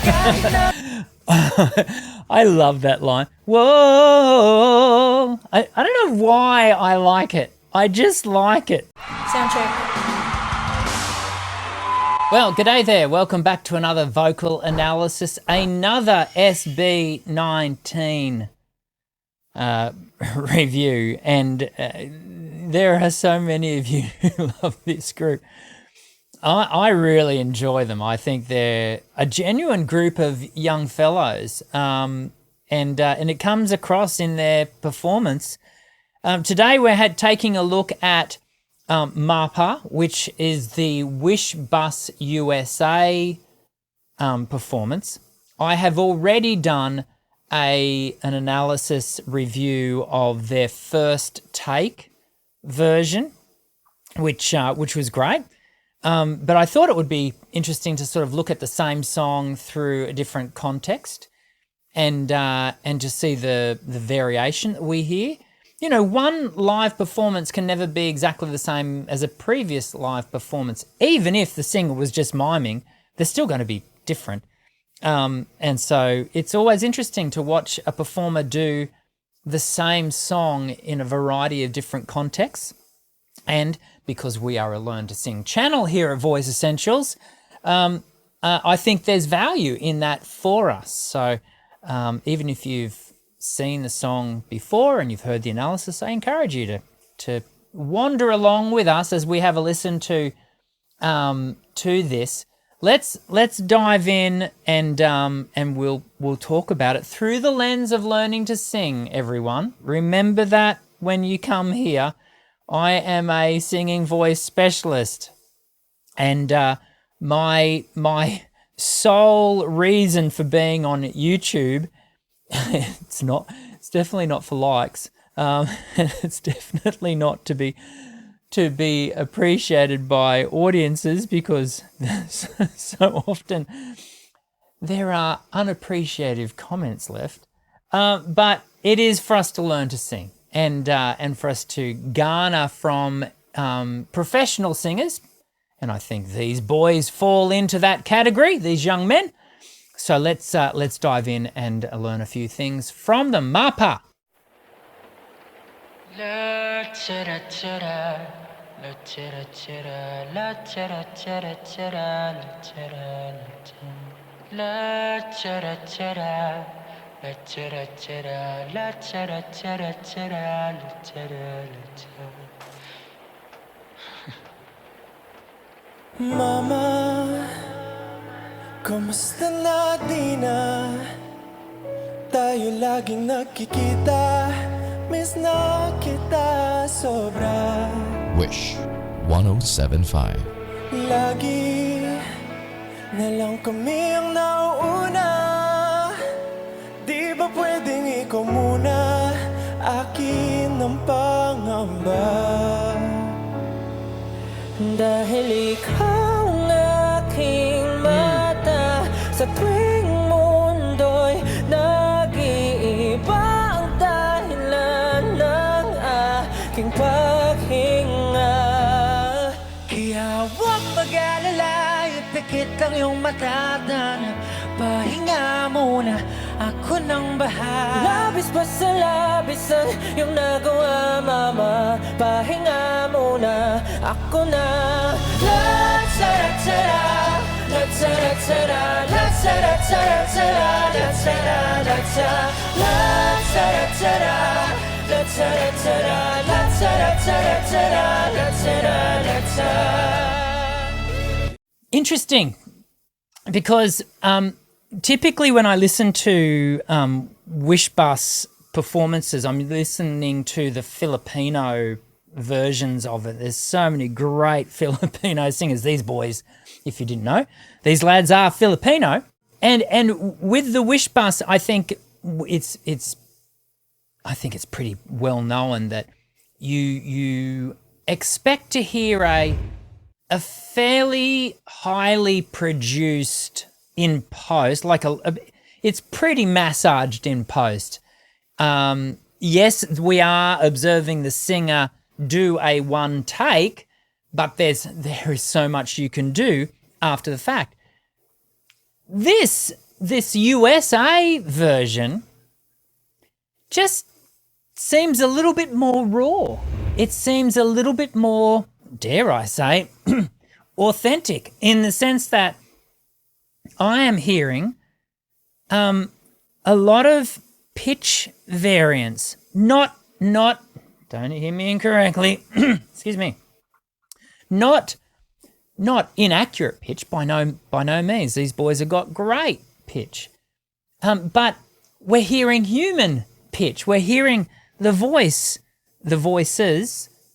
I love that line. Whoa. I don't know why I like it. I just like it. Sound check. Well, g'day there. Welcome back to another vocal analysis, another SB19 review. And there are so many of you who love this group. I really enjoy them. I think they're a genuine group of young fellows, and it comes across in their performance. Today we're taking a look at MAPA, which is the Wish Bus USA performance. I have already done an analysis review of their first take version, which was great. But I thought it would be interesting to sort of look at the same song through a different context and just see the variation that we hear. You know, one live performance can never be exactly the same as a previous live performance. Even if the singer was just miming, they're still going to be different. And so it's always interesting to watch a performer do the same song in a variety of different contexts. And because we are a Learn to Sing channel here at Voice Essentials, I think there's value in that for us. So even if you've seen the song before and you've heard the analysis, I encourage you to wander along with us as we have a listen to this. Let's dive in and we'll talk about it through the lens of learning to sing, everyone. Remember that when you come here. I am a singing voice specialist, and my sole reason for being on YouTube, it's definitely not for likes. It's definitely not to be appreciated by audiences, because so often there are unappreciative comments left. But it is for us to learn to sing. And for us to garner from professional singers, and I think these boys fall into that category, these young men. So let's dive in and learn a few things from them. MAPA. Mama, kumusta na di na tayo laging nagkikita, miss na kita sobra. Wish 1075. Lagi na lang kami ang nauuna, di ba pwedeng ikaw muna, akin ang pangamba. Dahil ikaw ang aking mata, sa tuwing mundo'y nag-iiba ang dahilan ng aking paghinga. Kaya huwag mag-alala, ipikit ang iyong mata, pahinga muna, ako nang bahala. Labis pa sa labis ang iyong nagawa, mama, pahinga muna, ako na. La-tara-tara, la-tara-tara, la-tara-tara-tara, la-tara-tara, la-tara-tara, la-tara-tara, la-tara-tara, la-tara-tara. Interesting, because typically when I listen to Wish Bus performances, I'm listening to the Filipino versions of it. There's so many great Filipino singers. These boys, if you didn't know, these lads are Filipino. And with the Wish Bus, I think it's pretty well known that you expect to hear a fairly highly produced in post, like it's pretty massaged in post. Yes, we are observing the singer do a one take, but there is so much you can do after the fact. This this USA version just seems a little bit more raw. It seems a little bit more, dare I say, authentic, in the sense that I am hearing a lot of pitch variance, not, don't hear me incorrectly, excuse me, not inaccurate pitch by no means. These boys have got great pitch, but we're hearing human pitch. We're hearing the voices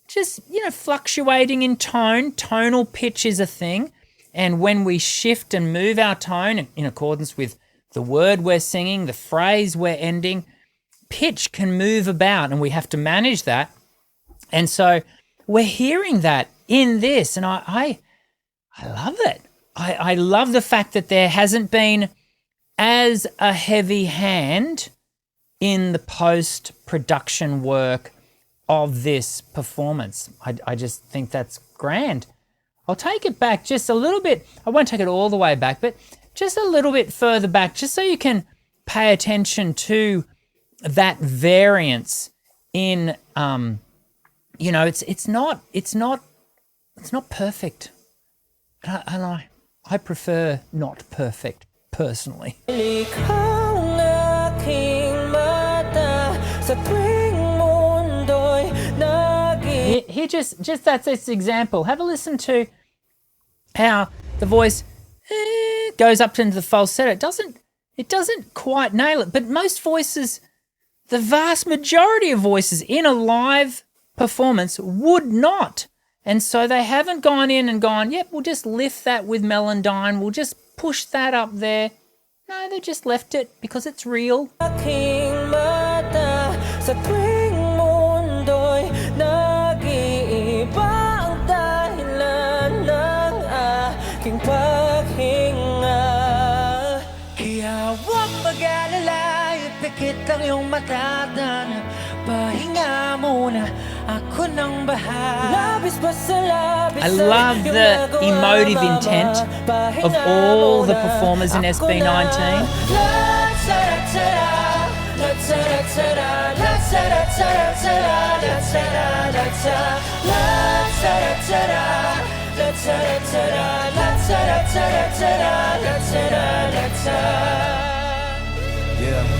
just, fluctuating in tone. Tonal pitch is a thing, and when we shift and move our tone in accordance with the word we're singing, the phrase we're ending, pitch can move about, and we have to manage that. And so we're hearing that in this, and I love it. I love the fact that there hasn't been as a heavy hand in the post-production work of this performance. I just think that's grand. I'll take it back just a little bit. I won't take it all the way back, but just a little bit further back, just so you can pay attention to that variance in, it's not perfect. And I prefer not perfect, personally. Here just that's this example. Have a listen to how the voice goes up into the falsetto. It doesn't quite nail it, but most voices, the vast majority of voices in a live performance would not. And so they haven't gone in and gone, yep, we'll just lift that with Melandine, we'll just push that up there. No, they just left it because it's real. I love the emotive intent of all the performers in SB19.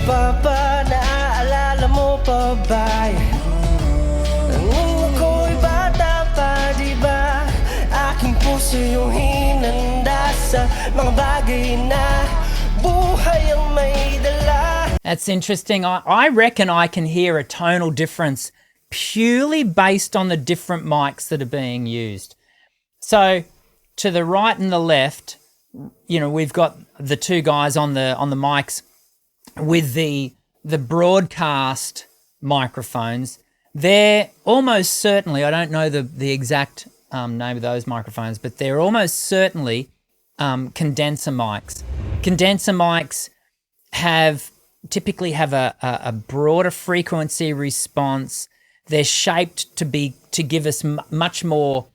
Papa, naaalala mo pa ba? Nung ako'y bata pa, di ba? Aking puso yung hinanda sa mga bagay na buhay ang may dala. That's interesting. I reckon I can hear a tonal difference purely based on the different mics that are being used. So to the right and the left, we've got the two guys on the mics with the broadcast microphones. They're almost certainly, I don't know the exact name of those microphones, but they're almost certainly condenser mics. Condenser mics typically have a broader frequency response. They're shaped to give us much more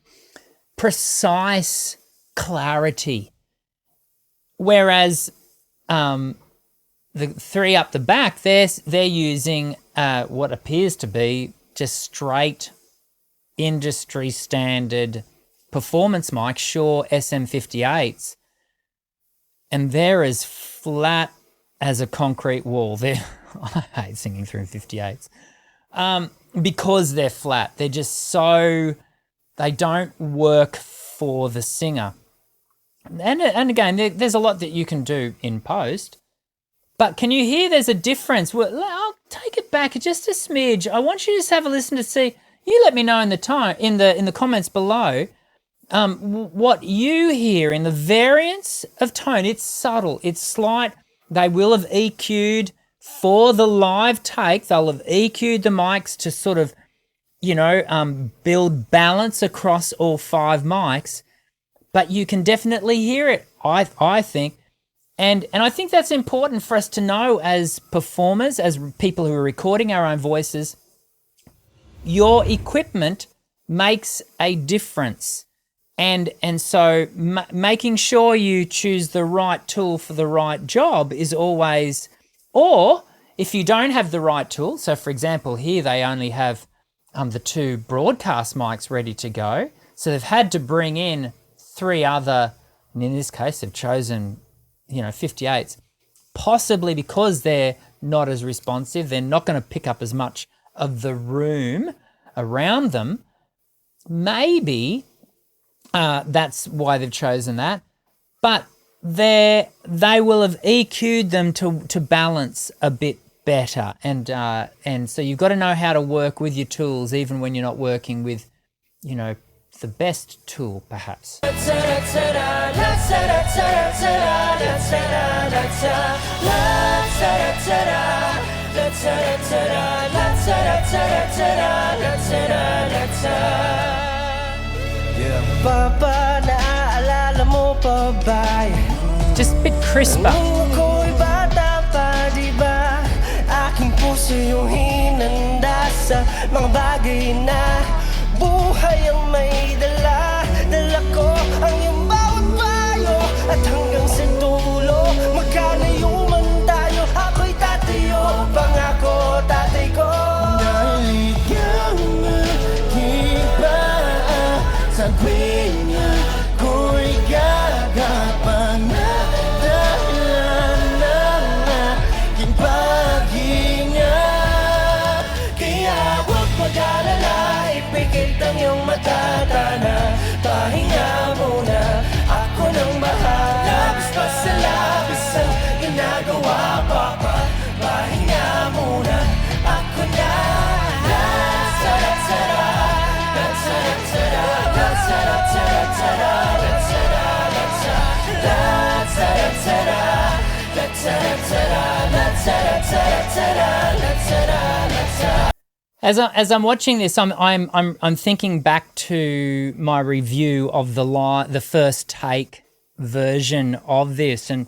precise clarity, whereas the three up the back, they're using what appears to be just straight industry standard performance mics, Shure SM58s, and they're as flat as a concrete wall. I hate singing through 58s because they're flat. They're just they don't work for the singer. And again, there's a lot that you can do in post. But can you hear there's a difference? Well, I'll take it back just a smidge. I want you to just have a listen to see. You let me know in the comments below what you hear in the variance of tone. It's subtle, it's slight. They will have EQ'd for the live take. They'll have EQ'd the mics to sort of, build balance across all five mics. But you can definitely hear it, I think. And I think that's important for us to know as performers, as people who are recording our own voices. Your equipment makes a difference And so making sure you choose the right tool for the right job is always, or if you don't have the right tool, so for example, here they only have the 2 broadcast mics ready to go. So they've had to bring in 3 other, and in this case, they've chosen, 58s, possibly because they're not as responsive. They're not going to pick up as much of the room around them. Maybe that's why they've chosen that, but they will have EQ'd them to balance a bit better, and so you've got to know how to work with your tools even when you're not working with, the best tool, perhaps. Papa, naaalala mo pa ba? Just a bit crisper. Nung ako'y bata pa, di ba? Aking puso yung hinanda sa mga bagay na buhay ang may dala. Dala ko ang iyong bawat payo, at hanggang sa dulo magkalayo man tayo, ako'y tatayo. Pangako, tatay ko, dahil ikaw nag-iba. Sabihin niya ko'y gagapan na dahilan ng aking paghinga. Kaya huwag mag-alala, ipikit ang iyong mata, tana, pahinga muna. Ako nang bahala, labis pa sa labis ang ginagawa, papa. Pahinga muna, ako na. As I'm watching this, I'm thinking back to my review of the first take version of this, and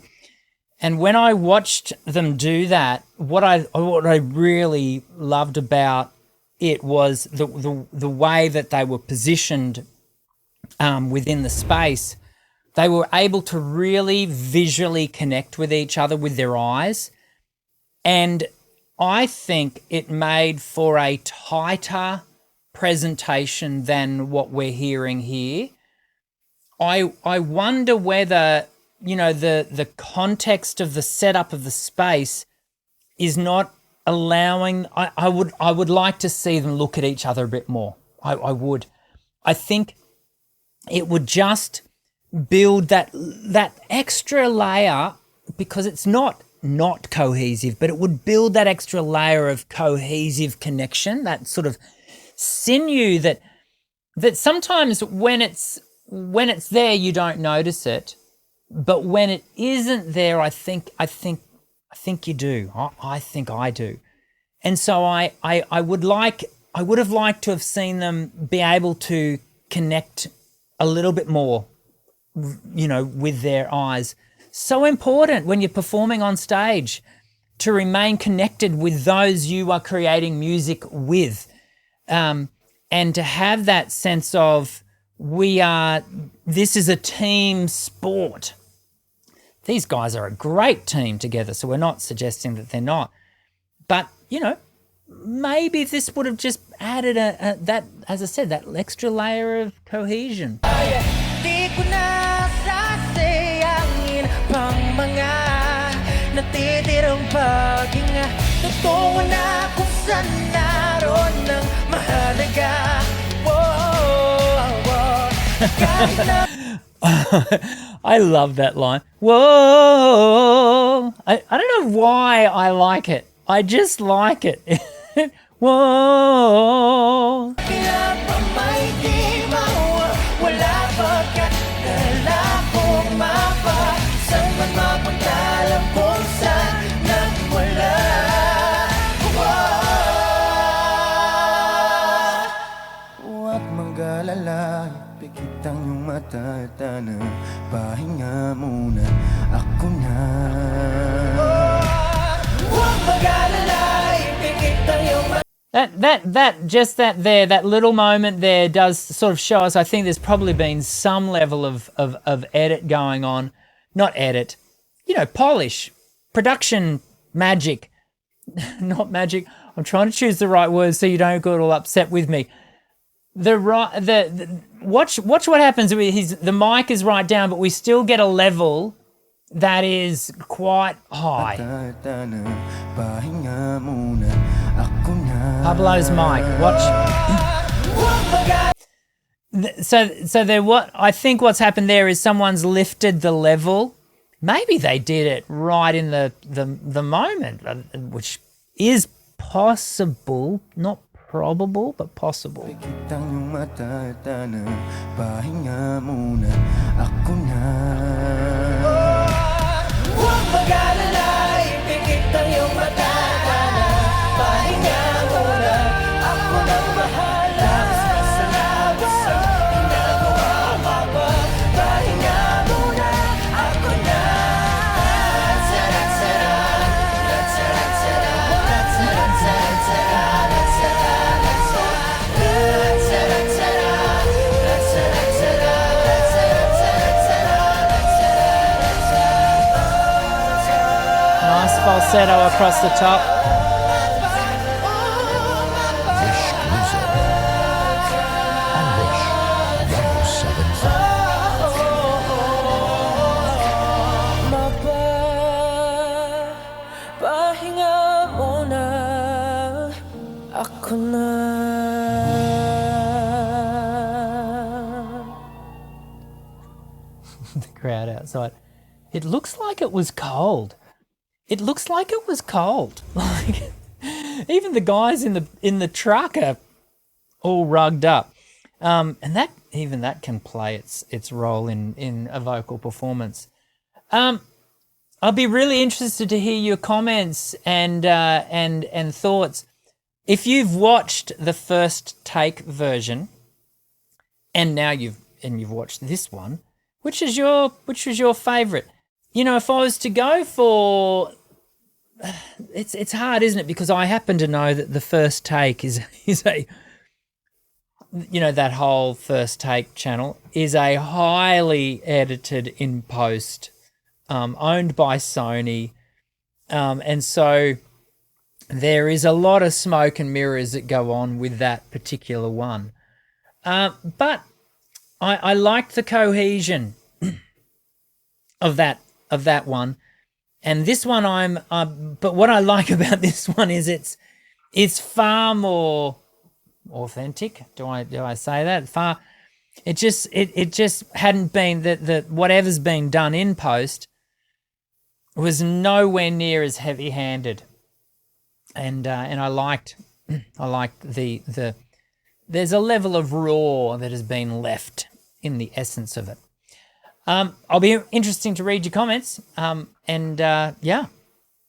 when I watched them do that, what I really loved about it was the way that they were positioned within the space. They were able to really visually connect with each other with their eyes, and I think it made for a tighter presentation than what we're hearing here. I wonder whether, the context of the setup of the space is not allowing. I would like to see them look at each other a bit more. I would. I think it would just build that extra layer, because it's not cohesive, but it would build that extra layer of cohesive connection, that sort of sinew that sometimes when it's there you don't notice it, but when it isn't there, I think you do. I think I do. And so I would have liked to have seen them be able to connect a little bit more, with their eyes. So important when you're performing on stage, to remain connected with those you are creating music with, and to have that sense of this is a team sport. These guys are a great team together, so we're not suggesting that they're not. But, maybe this would have just added that, as I said, that extra layer of cohesion. Di ko na sasayangin pang mga natitirang paghinga. Tutungo na kung saan naroon ng mahalaga. Kahit na I love that line. Whoa! I don't know why I like it. I just like it. Whoa! kaya pa may di mawawala pagkat dala kong mapa. Saan man mapunta, alam kung saan nagwala. Huwag mag-alala, pikit ang iyong mata, tana, pahinga muna, ako na. Huwag mag-alala, ipikit ang iyong mata. That little moment there does sort of show us, I think there's probably been some level of edit going on. Not edit, polish, production magic, not magic. I'm trying to choose the right words so you don't get all upset with me. Watch what happens. The mic is right down, but we still get a level that is quite high. Pablo's mic. Watch. So there. What I think what's happened there is someone's lifted the level. Maybe they did it right in the moment, which is possible, not probable, but possible. Falsetto across the top. Wish Cruiser on Wish 1075. Mapa, pahinga muna, ako na. The crowd outside. It looks like it was cold. It looks like it was cold. Like even the guys in the truck are all rugged up, and that can play its role in a vocal performance. I'll be really interested to hear your comments and thoughts. If you've watched the first take version, and now you've watched this one, which was your favourite? If I was to go for, it's hard, isn't it? Because I happen to know that the first take is a, that whole first take channel is a highly edited in post, owned by Sony, and so there is a lot of smoke and mirrors that go on with that particular one. But I liked the cohesion of that one, and this one but what I like about this one is it's far more authentic. Do I say that? It just hadn't been that whatever's been done in post was nowhere near as heavy-handed, and I liked the there's a level of raw that has been left in the essence of it. I'll be interesting to read your comments. I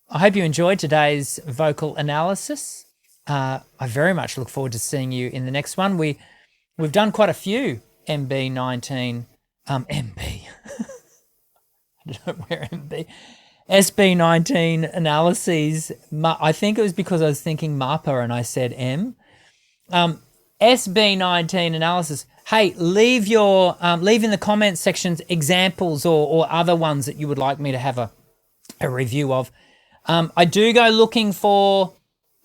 hope you enjoyed today's vocal analysis. I very much look forward to seeing you in the next one. We've done quite a few MB19 MB. I don't know where MB. SB19 analyses. I think it was because I was thinking MAPA and I said M. SB19 analysis. Hey, leave in the comments sections examples or other ones that you would like me to have a review of. I do go looking for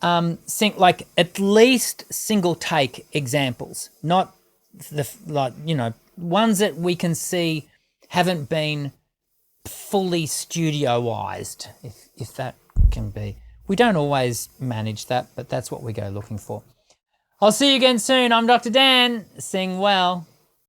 at least single take examples, not ones that we can see haven't been fully studioized, if that can be. We don't always manage that, but that's what we go looking for. I'll see you again soon. I'm DrDan. Sing well.